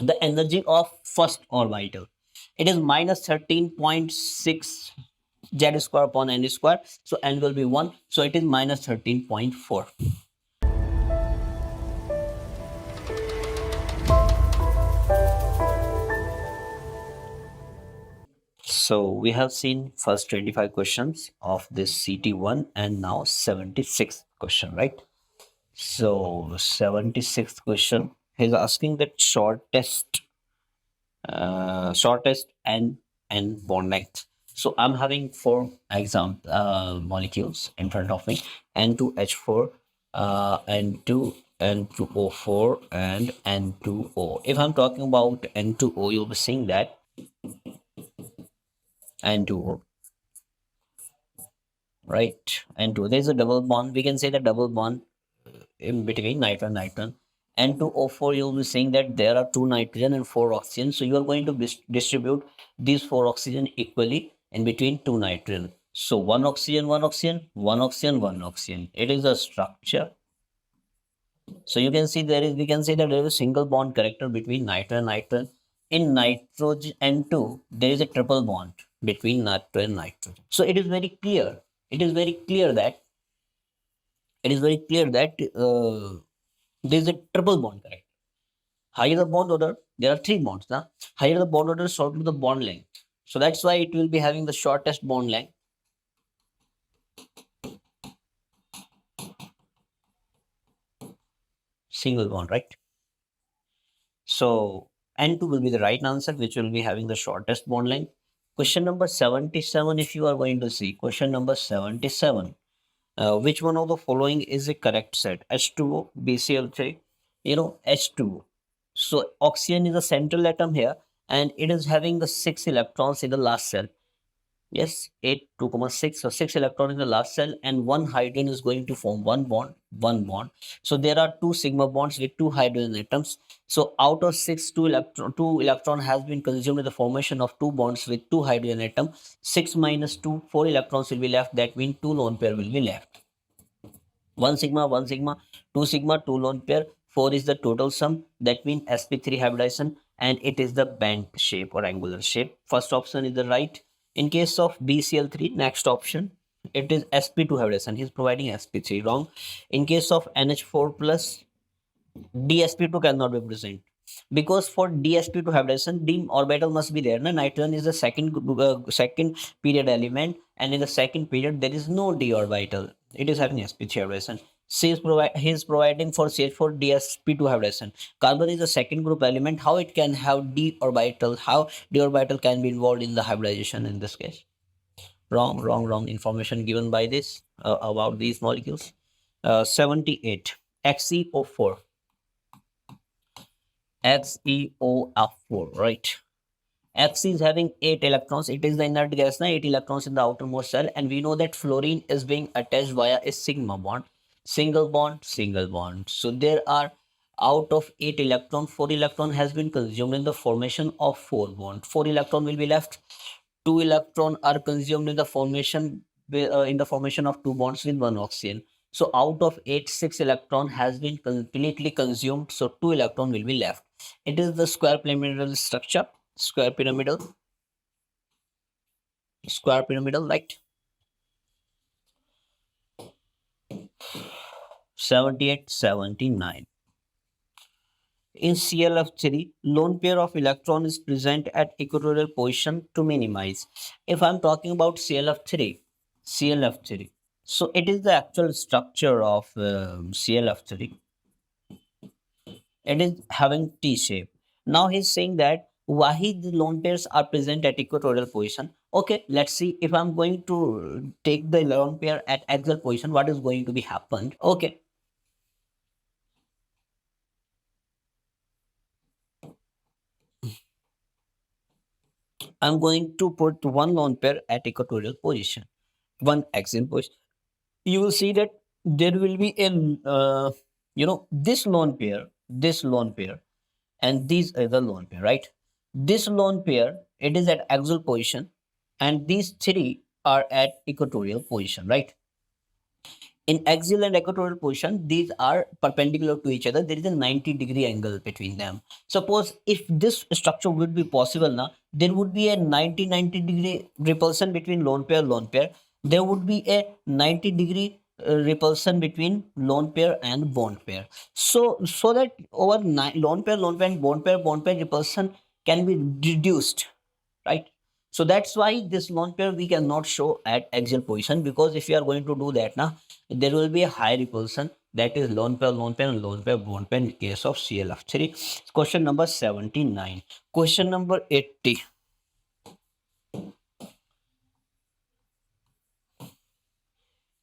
the energy of first orbital. It is minus 13.6 z square upon n square. So n will be 1. So it is minus 13.4. So we have seen first 25 questions of this CT1 and now 76th question, right? So 76th question is asking that shortest and bond length. So I'm having four molecules in front of me: N2H4, N2, N2O4, and N2O. If I'm talking about N2O, you'll be seeing that N2O, right? N2. There's a double bond. We can say the double bond in between nitrogen nitrogen. N2O4, you'll be saying that there are two nitrogen and four oxygen. So you are going to distribute these four oxygen equally in between two nitrogen. So one oxygen, one oxygen, one oxygen, one oxygen. It is a structure. So you can see we can say that there is a single bond character between nitrogen and nitrogen. In nitrogen N2, there is a triple bond between nitrogen and nitrogen. So it is very clear. It is very clear that it is very clear that there is a triple bond character. Higher the bond order, there are three bonds. Now, higher the bond order, shorter the bond length. So that's why it will be having the shortest bond length. Single bond, right? So N2 will be the right answer, which will be having the shortest bond length. Question number 77, if you are going to see, question number 77. Which one of the following is a correct set? H2O, BCl3, H2O. So oxygen is a central atom here, and it is having the 6 electrons in the last cell. Yes, 8, 2,6. So 6 electron in the last cell, and one hydrogen is going to form one bond, one bond. So there are two sigma bonds with two hydrogen atoms. So out of 6, two electron has been consumed in the formation of two bonds with two hydrogen atom. 6 minus 2, 4 electrons will be left. That means two lone pair will be left. 1 sigma, 2 sigma, 2 lone pair, 4 is the total sum. That means sp3 hybridization, and it is the band shape or angular shape. First option is the right. In case of BCl3, next option, it is sp2 hybridization. He is providing sp3, wrong. In case of NH4 plus, dsp2 cannot be present, because for dsp2 hybridization, d orbital must be there. Nitrogen is the second period element, and in the second period there is no d orbital. It is having sp3 hybridization. He is providing for CH4 dsp2 hybridization. Carbon is the second group element. How it can have d orbital? How d orbital can be involved in the hybridization in this case? Wrong, wrong, wrong information given by this about these molecules. 78, XeO4. XeOF4, right? X is having 8 electrons. It is the inert gas, 8 electrons in the outermost shell, and we know that fluorine is being attached via a sigma bond. Single bond, single bond. So there are, out of 8 electron, 4 electron has been consumed in the formation of 4 bond. 4 electron will be left. 2 electron are consumed in the formation of 2 bonds with 1 oxygen. So out of 8, 6 electron has been completely consumed. So 2 electron will be left. It is the square pyramidal structure. Square pyramidal, right? 78, 79. In ClF3, lone pair of electron is present at equatorial position to minimize. If I'm talking about ClF3, so it is the actual structure of ClF3. It is having T shape. Now he's saying that why the lone pairs are present at equatorial position. Okay, let's see. If I'm going to take the lone pair at axial position, what is going to be happened? Okay, I'm going to put one lone pair at equatorial position, one axial position. You will see that there will be this lone pair, and these are the lone pair, right? This lone pair, it is at axial position, and these three are at equatorial position, right? In axial and equatorial position, these are perpendicular to each other. There is a 90-degree angle between them. Suppose if this structure would be possible now, there would be a 90-degree repulsion between lone pair. There would be a 90-degree repulsion between lone pair and bond pair. So that over lone pair and bond pair repulsion can be reduced, right? So that's why this lone pair we cannot show at axial position, because if we are going to do that now, there will be a high repulsion, that is lone pair and lone pair bond pair in case of ClF3. Question number 79. Question number 80.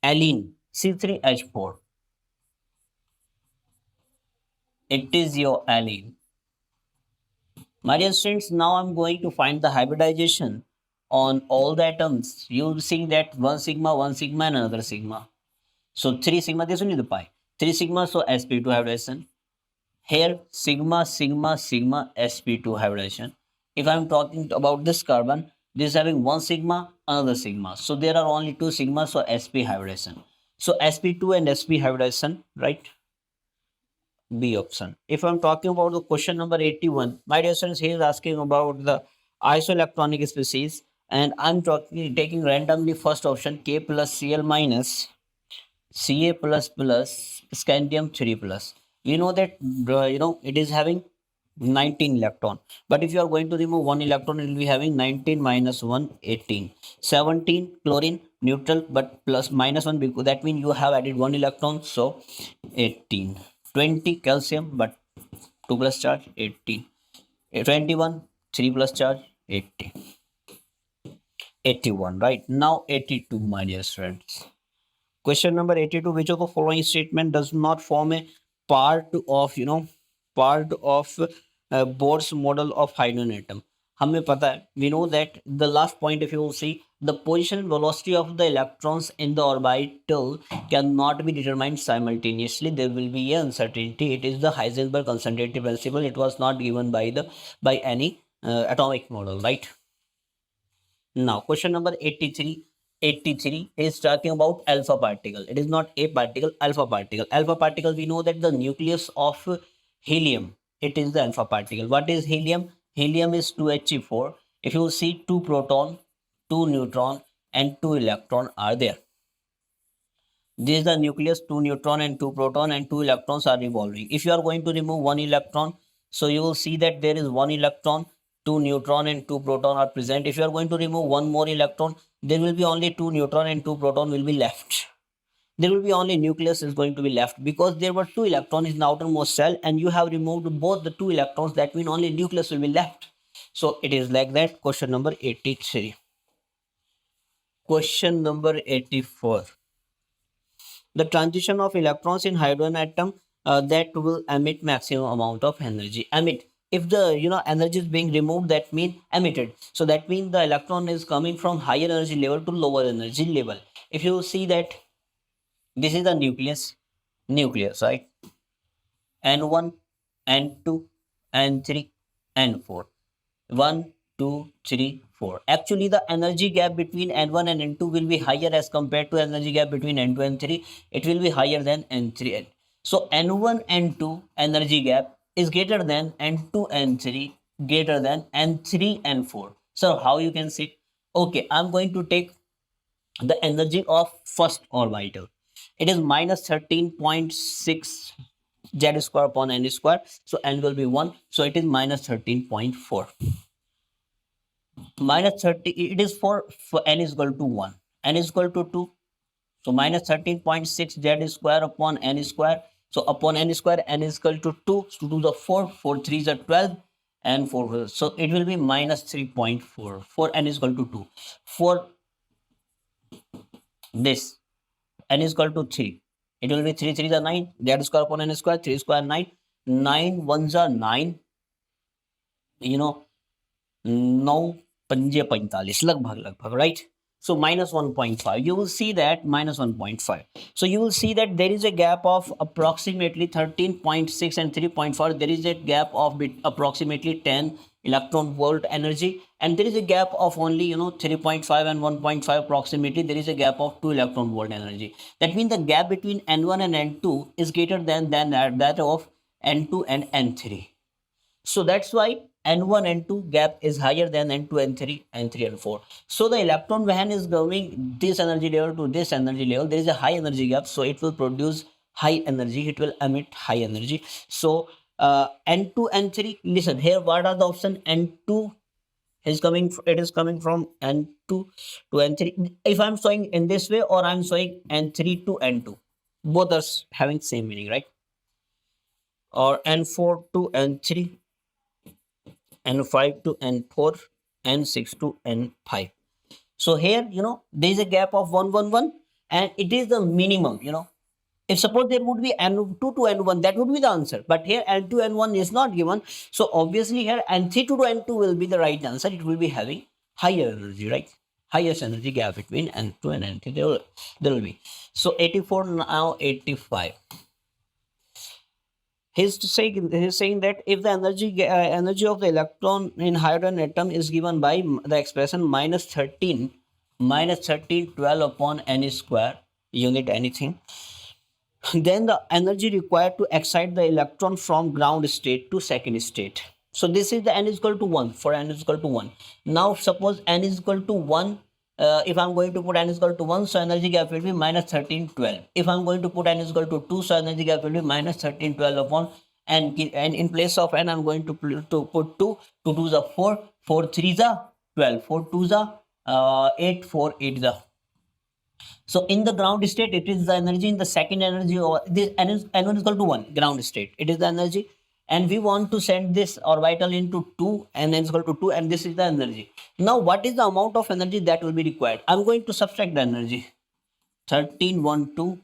Alene C3H4. It is your alene. My dear students, now I'm going to find the hybridization on all the atoms. You'll see that one sigma, and another sigma. So 3 sigma, this will be the pi. 3 sigma, so sp2 hybridization. Here sigma, sigma, sigma, sp2 hybridization. If I'm talking about this carbon, this is having 1 sigma, another sigma. So there are only 2 sigma, so sp hybridization. So sp2 and sp hybridization, right? B option. If I'm talking about the question number 81, my dear students, he is asking about the isoelectronic species, and I'm taking randomly first option K plus Cl minus Ca plus plus scandium 3 plus. We know that it is having 19 electron, but if you are going to remove one electron, it will be having 19 minus 1 18. 17 chlorine neutral, but plus minus 1, because that means you have added one electron, so 18. 20 calcium, but 2 plus charge 18. 21 3 plus charge 80. 81, right? Now 82, my dear friends. Question number 82. Which of the following statement does not form a part of Bohr's model of hydrogen atom? हमें पता है, we know that the last point, if you will see, the position and velocity of the electrons in the orbital cannot be determined simultaneously. There will be an uncertainty. It is the Heisenberg uncertainty principle. It was not given by any atomic model, right? Now, question number 83. 83 is talking about alpha particle. It is not a particle, alpha particle. Alpha particle, we know that the nucleus of helium, it is the alpha particle. What is helium? Helium is 2He4. If you see, 2 proton, 2 neutron, and 2 electron are there. This is the nucleus, 2 neutron and 2 proton, and 2 electrons are revolving. If you are going to remove one electron, so you will see that there is one electron, 2 neutron and 2 proton are present. If you are going to remove one more electron, there will be only 2 neutron and 2 proton will be left. There will be only nucleus is going to be left, because there were 2 electrons in the outermost shell and you have removed both the 2 electrons. That means only nucleus will be left. So it is like that. Question number 83. Question number 84. The transition of electrons in hydrogen atom that will emit maximum amount of energy. Emit, if the energy is being removed, that means emitted. So that means the electron is coming from higher energy level to lower energy level. If you see that this is the nucleus, right? N1, N2, N3, N4. 1, 2, 3, 4. Actually, the energy gap between N1 and N2 will be higher as compared to energy gap between N2 and 3. It will be higher than N3. So N1 and 2 energy gap is greater than N2 and 3, greater than N3 and 4. So how you can see? Okay, I'm going to take the energy of first orbital. It is minus 13.6 z square upon n square. So n will be 1. So it is minus 13.4. Minus 30, it is for n is equal to 1. N is equal to 2. So minus 13.6 z square upon n square. So upon n square, n is equal to 2. So 2 the 4, 4 3 is 12, and 4. So it will be minus 3.4. For n is equal to 2. For this, n is equal to 3. It will be 3 3 is 9. Z square upon n square, 3 square 9. 9 1s are 9. 9 पंजे 45 लगभग लगभग, right. So minus 1.5, you will see that minus 1.5. So you will see that there is a gap of approximately 13.6 and 3.4. There is a gap of approximately 10 electron volt energy, and there is a gap of only 3.5 and 1.5 approximately. There is a gap of 2 electron volt energy. That means the gap between N1 and N2 is greater than that of N2 and N3. So that's why N1, N2 gap is higher than N2, N3, N3 and 4. So the electron when is going this energy level to this energy level, there is a high energy gap. So it will produce high energy, it will emit high energy. So N2, N3, listen here, what are the option? N2 is coming, it is coming from N2 to N3. If I'm showing in this way or I'm showing N3 to N2, both are having same meaning, right? Or N4 to N3, N5 to N4, N6 to N5. So here, there is a gap of 111 and it is the minimum. If suppose there would be N2 to N1, that would be the answer. But here N2, N1 is not given. So obviously here N3 to N2 will be the right answer. It will be having higher energy, right? Highest energy gap between N2 and N3. There will be. So 84, now 85. He's saying that if the energy of the electron in hydrogen atom is given by the expression minus 13 12 upon n square unit anything, then the energy required to excite the electron from ground state to second state. So this is the n is equal to 1 for n is equal to 1. Now suppose n is equal to 1, if I'm going to put n is equal to 1, so energy gap will be minus 13 12. If I'm going to put n is equal to 2, so energy gap will be minus 13 12 upon n, and in place of n I'm going to put 2. 2 2s are 4, 4 3s are 12, 4 2s are 8, 4 8s are. So in the ground state, it is the energy in the second energy, or this N1 is equal to 1, ground state. It is the energy. And we want to send this orbital into 2, and n is equal to 2, and this is the energy. Now, what is the amount of energy that will be required? I'm going to subtract the energy. 13, 1, 2,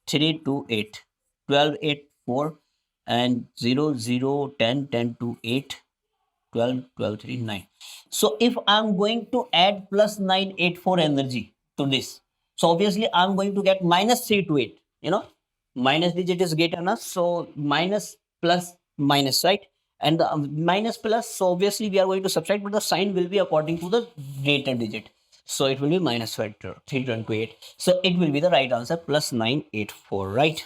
3, 2, 8, 12, 8, 4, and 0, 0, 10, 10, 2, 8, 12, 12, 3, 9. So if I'm going to add plus 9, 8, 4 energy to this, so obviously I'm going to get minus 3 to 8. Minus digit is greater enough. So minus plus minus, right? And the minus plus, so obviously we are going to subtract, but the sign will be according to the greater digit. So it will be minus factor 328. So it will be the right answer, plus 984, right?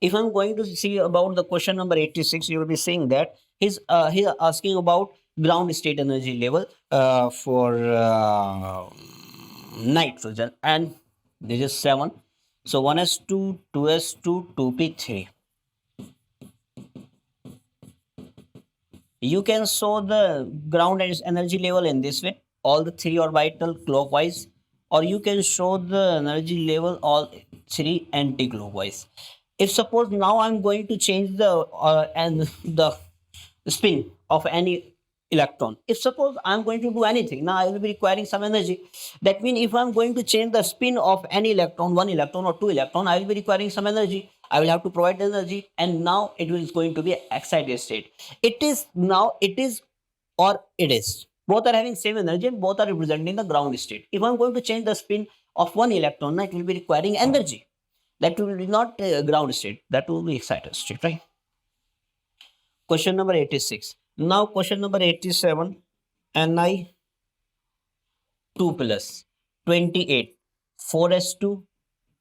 If I'm going to see about the question number 86, you will be seeing that he's asking about ground state energy level for nitrogen, and this is 7. So 1s2, 2s2, 2p3. You can show the ground energy level in this way, all the three orbital clockwise, or you can show the energy level all three anti-clockwise. If suppose now I'm going to change the spin of any electron, if suppose I'm going to do anything, now I will be requiring some energy. That means if I'm going to change the spin of any electron, one electron or two electron, I will be requiring some energy. I will have to provide energy, and now it is going to be excited state. It is or it is. Both are having same energy and both are representing the ground state. If I'm going to change the spin of one electron, it will be requiring energy. That will be not ground state. That will be excited state, right? Question number 86. Now question number 87. Ni 2 plus 28. 4s2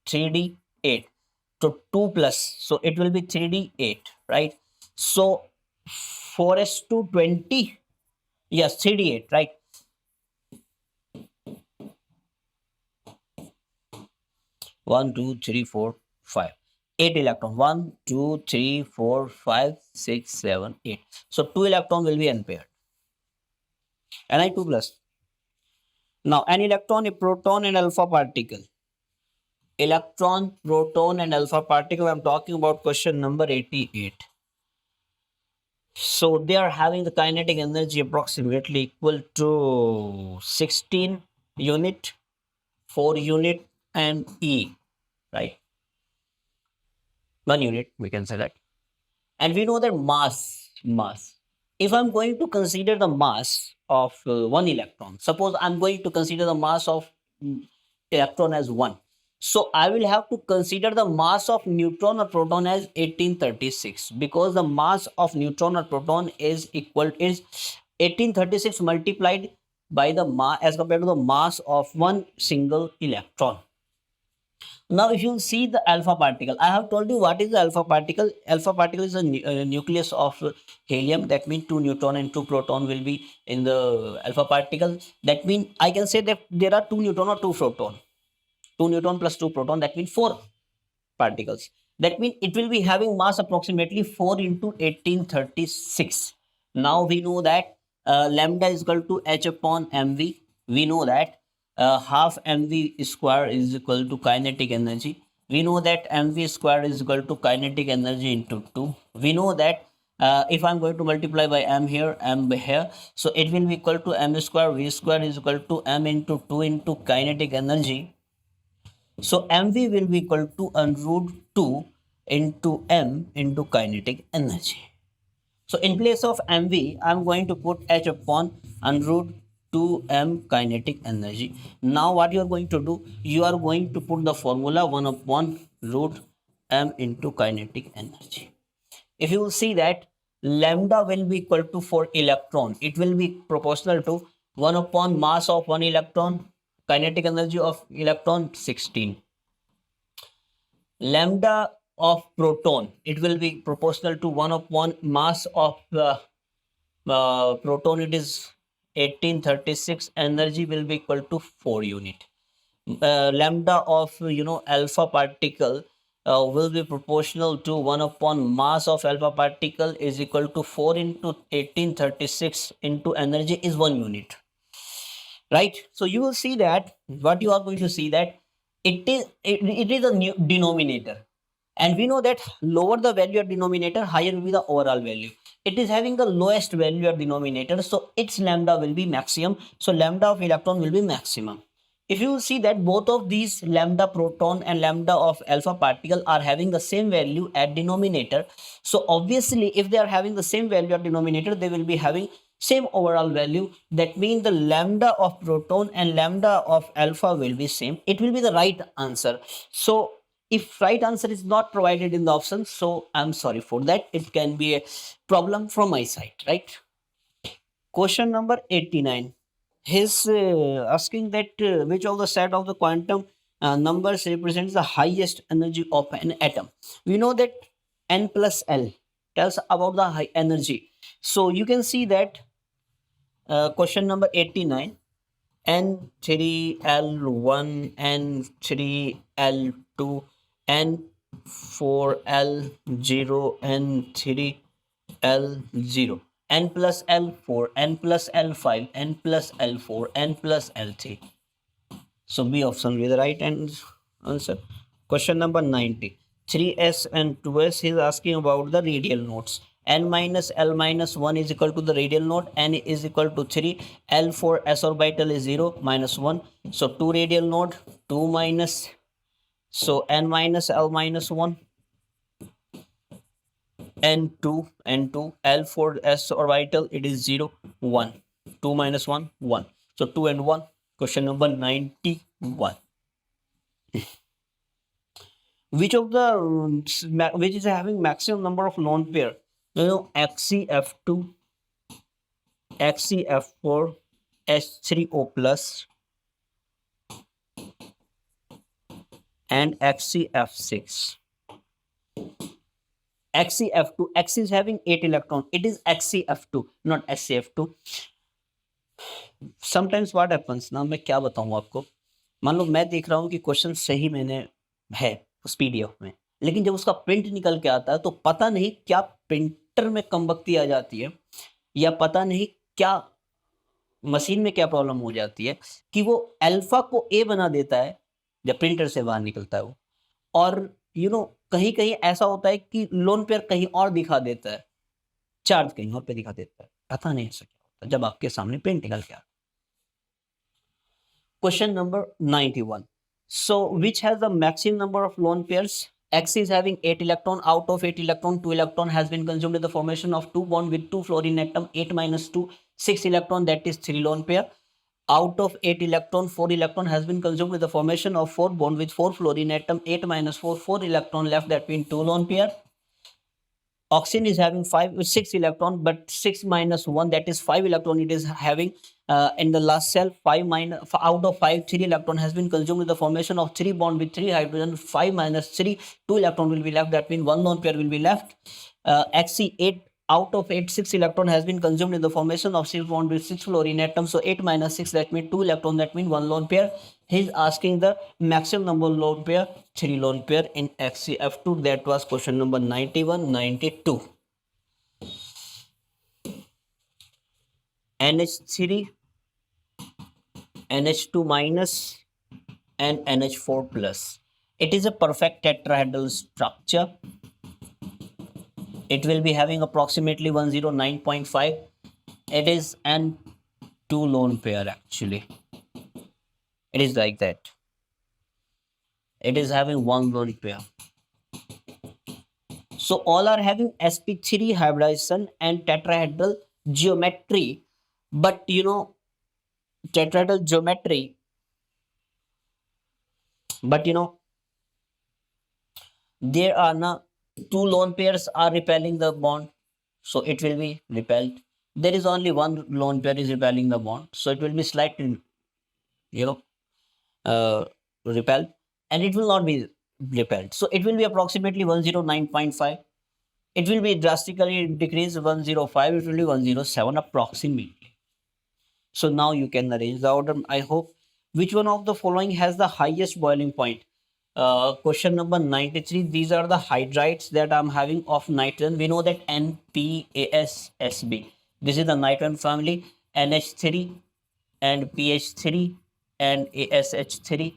3d 8. So 2 plus. So it will be 3d 8, right? So 4s2 20. Yes, 3d 8, right? 1, 2, 3, 4, 5. 8 electron. 1, 2, 3, 4, 5, 6, 7, 8. So 2 electron will be unpaired. Ni2 plus. Now an electron, a proton and alpha particle. Electron, proton and alpha particle. I'm talking about question number 88. So they are having the kinetic energy approximately equal to 16 unit, 4 unit and E, right? 1 unit, we can say that. And we know that mass. If I'm going to consider the mass, of one electron. Suppose I'm going to consider the mass of electron as 1. So I will have to consider the mass of neutron or proton as 1836, because the mass of neutron or proton is 1836 multiplied by the mass as compared to the mass of one single electron. Now, if you see the alpha particle, I have told you what is the alpha particle. Alpha particle is a nucleus of helium. That means two neutron and two proton will be in the alpha particle. That means I can say that there are two neutron or two proton. Two neutron plus two proton. That means four particles. That means it will be having mass approximately 4 into 1836. Now we know that lambda is equal to h upon mv. We know that half mv square is equal to kinetic energy. We know that mv square is equal to kinetic energy into 2. We know that if I'm going to multiply by m here, so it will be equal to m square. V square is equal to m into 2 into kinetic energy. So mv will be equal to under root 2 into m into kinetic energy. So in place of mv, I'm going to put h upon under root 2m kinetic energy. Now what you are going to do? You are going to put the formula 1 upon root m into kinetic energy. If you will see that lambda will be equal to for electron, it will be proportional to 1 upon mass of one electron, kinetic energy of electron 16. Lambda of proton, it will be proportional to 1 upon mass of proton, it is 1836. Energy will be equal to 4 unit. Lambda of alpha particle will be proportional to 1 upon mass of alpha particle is equal to 4 into 1836 into energy is 1 unit, right? So you will see that what you are going to see that it is a new denominator, and we know that lower the value of denominator, higher will be the overall value. It is having the lowest value of denominator, so its lambda will be maximum. So lambda of electron will be maximum. If you see that both of these lambda proton and lambda of alpha particle are having the same value at denominator, so obviously if they are having the same value at denominator, they will be having same overall value. That means the lambda of proton and lambda of alpha will be same. It will be the right answer. So if right answer is not provided in the option, so I'm sorry for that, it can be a problem from my side, right? Question number 89. He's asking that which of the set of the quantum numbers represents the highest energy of an atom. We know that n plus l tells about the high energy. So you can see that question number 89, N3L1, N3L2, N4L0, N3L0, N plus L4, N plus L5, N plus L4, N plus L3. So B option will be the right answer. Question number 90. 3s and 2s, he is asking about the radial nodes. N minus L minus 1 is equal to the radial node. N is equal to 3. L for s orbital is 0 minus 1. So 2 radial node, 2 minus. So N minus L minus 1. N2, N2. L for s orbital, it is 0, 1. 2 minus 1, 1. So 2 and 1. Question number 91. Which of the which is having maximum number of lone pair? XCF2, XCF4, H3O plus, and XCF6. XCF2, X is having 8 electron. It is XCF2, not SCF2. Sometimes what happens ना, मैं क्या बताऊँ आपको, मान लो मैं देख रहा हूँ कि क्वेश्चन सही मैंने है उस पीडीएफ में, लेकिन जब उसका प्रिंट निकल के आता है तो पता नहीं क्या प्रिंटर में कमबख्ती आ जाती है, या पता नहीं क्या मशीन में क्या प्रॉब्लम हो जाती है कि वो अल्फा को ए बना देता है जब प्रिंटर से बाहर निकलता है वो, और कहीं कहीं ऐसा होता है कि लोन पेयर कहीं और दिखा देता है, चार्ज कहीं और पे दिखा देता है, पता नहीं ऐसा क्या होता है जब आपके सामने प्रिंट निकल के आता है. Question number 91. So which has the maximum number of lone pairs? X is having 8 electron. Out of 8 electron, 2 electron has been consumed in the formation of 2 bond with 2 fluorine atom. 8 minus 2, 6 electron, that is 3 lone pair. Out of 8 electron, 4 electron has been consumed with the formation of 4 bond with 4 fluorine atom. 8 minus 4, 4 electron left, that means 2 lone pair. Oxygen is having 6 electron, but 6 minus 1, that is 5 electron it is having in the last cell. 5 minus out of 5, 3 electron has been consumed with the formation of 3 bond with 3 hydrogen. 5 minus 3, 2 electron will be left, that means 1 lone pair will be left. Xc8, out of 8, 6 electron has been consumed in the formation of 6 bond with 6 fluorine atom. So 8 minus 6, that means 2 electron, that means 1 lone pair. He is asking the maximum number of lone pair, 3 lone pair in XCF2. That was question number 91, 92. NH3, NH2 minus and NH4 plus. It is a perfect tetrahedral structure. It will be having approximately 109.5. It is an 2 lone pair actually. It is like that. It is having 1 lone pair. So all are having sp3 hybridization and tetrahedral geometry. But tetrahedral geometry, but there are now 2 lone pairs are repelling the bond, so it will be repelled. There is only 1 lone pair is repelling the bond, so it will be slightly you know repelled, and it will not be repelled, so it will be approximately 109.5. It will be drastically decreased 105. It will be 107 approximately. So now you can arrange the order. I hope. Which one of the following has the highest boiling point? Question number 93. These are the hydrides that I'm having of nitrogen. We know that NPASSB. This is the nitrogen family. NH3 and PH3 and ASH3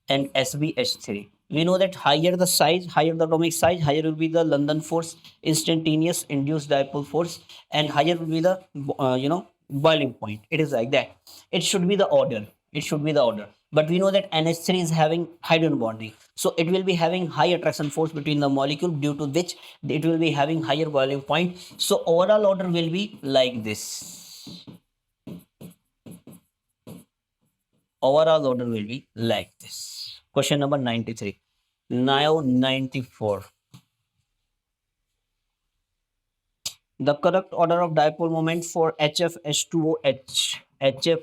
and SBH3. We know that higher the size, higher the atomic size, higher will be the London force, instantaneous induced dipole force, and higher will be the boiling point. It is like that. It should be the order. It should be the order. But we know that NH3 is having hydrogen bonding, so it will be having high attraction force between the molecule, due to which it will be having higher boiling point. So overall order will be like this. Overall order will be like this. Question number 93. Now 94. The correct order of dipole moment for HF, H2O, HF,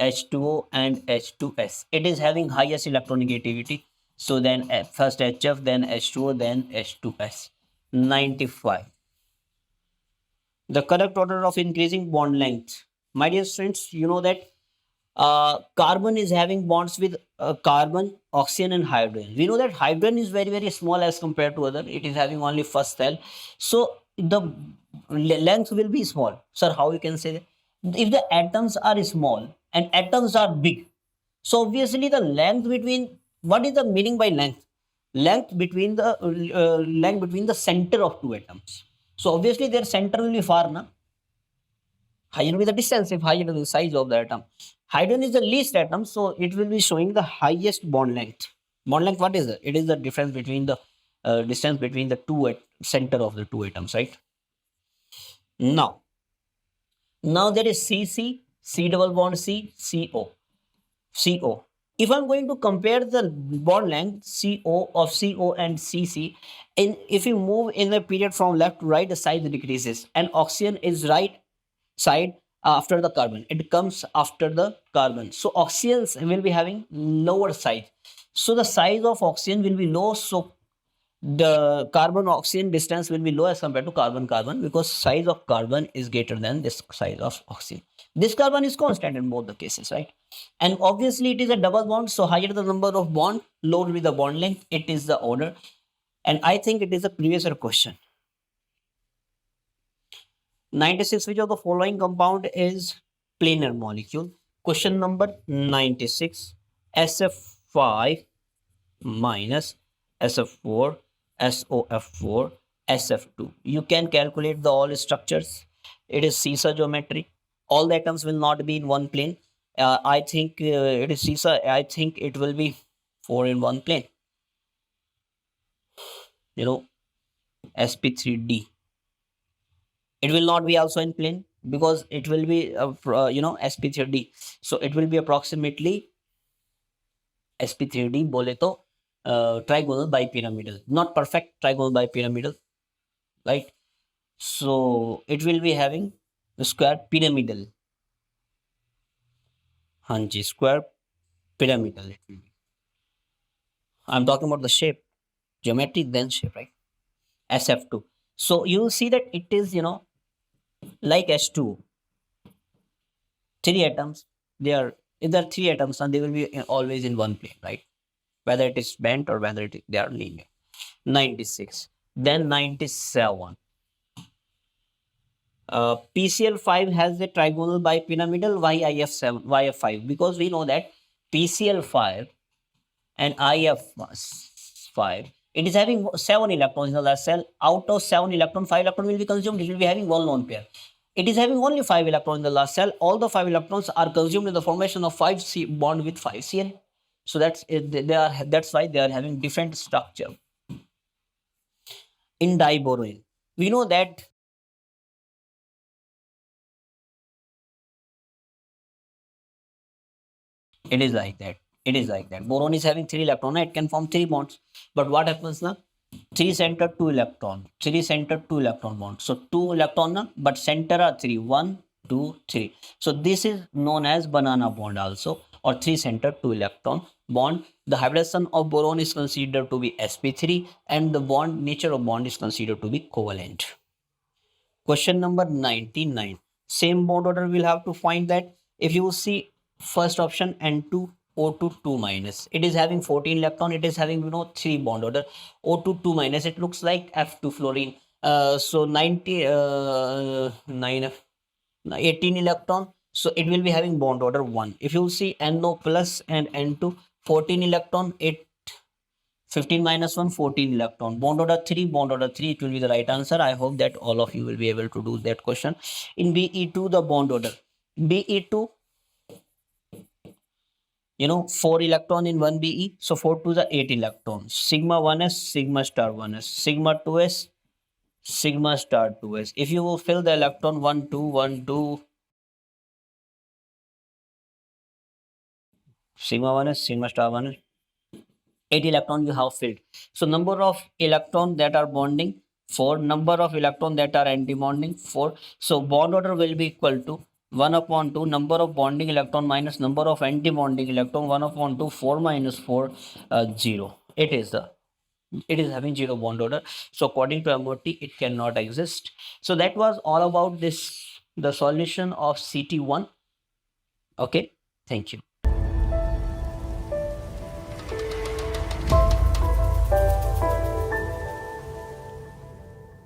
H2O and H2S. It is having highest electronegativity. So then first HF, then H2O, then H2S. 95. The correct order of increasing bond length. My dear friends, you know that carbon is having bonds with carbon, oxygen and hydrogen. We know that hydrogen is very, very small as compared to other. It is having only first cell. So the length will be small. Sir, how you can say that? If the atoms are small and atoms are big, so obviously the length between, what is the meaning by length? Length between the center of two atoms. So obviously their center will be far, na? Higher will be the distance if higher is the size of the atom. Hydrogen is the least atom, so it will be showing the highest bond length. Bond length, what is it? It is the difference between the distance between the two center of the two atoms, right? Now there is CC, C double bond C, CO, CO. If I'm going to compare the bond length CO and CC, if you move in the period from left to right, the size decreases, and oxygen is right side after the carbon. It comes after the carbon. So oxygens will be having lower size. So the size of oxygen will be low. So the carbon oxygen distance will be low as compared to carbon carbon, because size of carbon is greater than this size of oxygen. This carbon is constant in both the cases, right? And obviously it is a double bond, so higher the number of bond, lower will be the bond length. It is the order, and I think it is a previous year question. 96. Which of the following compound is planar molecule? Question number 96. SF5 minus SF4, SOF4, SF2. You can calculate the all structures. It is seesaw geometry. All the atoms will not be in one plane. I think it is seesaw. I think it will be 4 in one plane. you know, sp3d. It will not be also in plane because it will be sp3d, so it will be approximately sp3d bole to trigonal bipyramidal, not perfect trigonal bipyramidal, right? So it will be having the square pyramidal. Hanji, square pyramidal it will be. I'm talking about the shape, geometry, then shape, right? SF2. So you will see that it is, like S2, three atoms. They are, if there are three atoms, and they will be always in one plane, right? Whether it is bent or whether they are linear. 96. Then 97. PCl5 has a trigonal bipyramidal YIF7, YF5, because we know that PCl5 and IF5, it is having 7 electrons in the last cell. Out of 7 electrons, 5 electrons will be consumed. It will be having one lone pair. It is having only 5 electrons in the last cell. All the 5 electrons are consumed in the formation of 5 C bond with 5 Cl. So that's it. That's why they are having different structure. In diboron, we know that it is like that. It is like that. Boron is having 3 electrons. It can form 3 bonds. But what happens now? 3 center, 2 electron. 3 center, 2 electron bond. So 2 electron, na, but center are 3. 1, 2, 3. So this is known as banana bond also, or 3 center, 2 electron bond. The hybridization of boron is considered to be sp3, and the bond nature of bond is considered to be covalent. Question number 99. Same bond order we'll have to find that. If you see first option N2 O2 2 minus, it is having 14 electron, it is having 3 bond order. O2 2 minus, it looks like F2 fluorine. So 90 9 18 electron, so it will be having bond order 1. If you see NO plus and N2, 14 electron, it 15 minus 1, 14 electron. Bond order 3, bond order 3, it will be the right answer. I hope that all of you will be able to do that question. In BE2, the bond order. BE2, 4 electron in 1 BE. So 4 to the 8 electrons. Sigma 1s, sigma star 1s, sigma 2s, sigma star 2s. If you will fill the electron 1, 2, 1, 2, sigma 1s, sigma star 1s, 8 electron you have filled. So number of electron that are bonding 4, number of electron that are anti-bonding 4. So bond order will be equal to 1 upon 2 number of bonding electron minus number of anti-bonding electron, 1 upon 2 4 minus 4 0. It is having 0 bond order. So according to MOT it cannot exist. So that was all about this, the solution of CT1. Okay, thank you.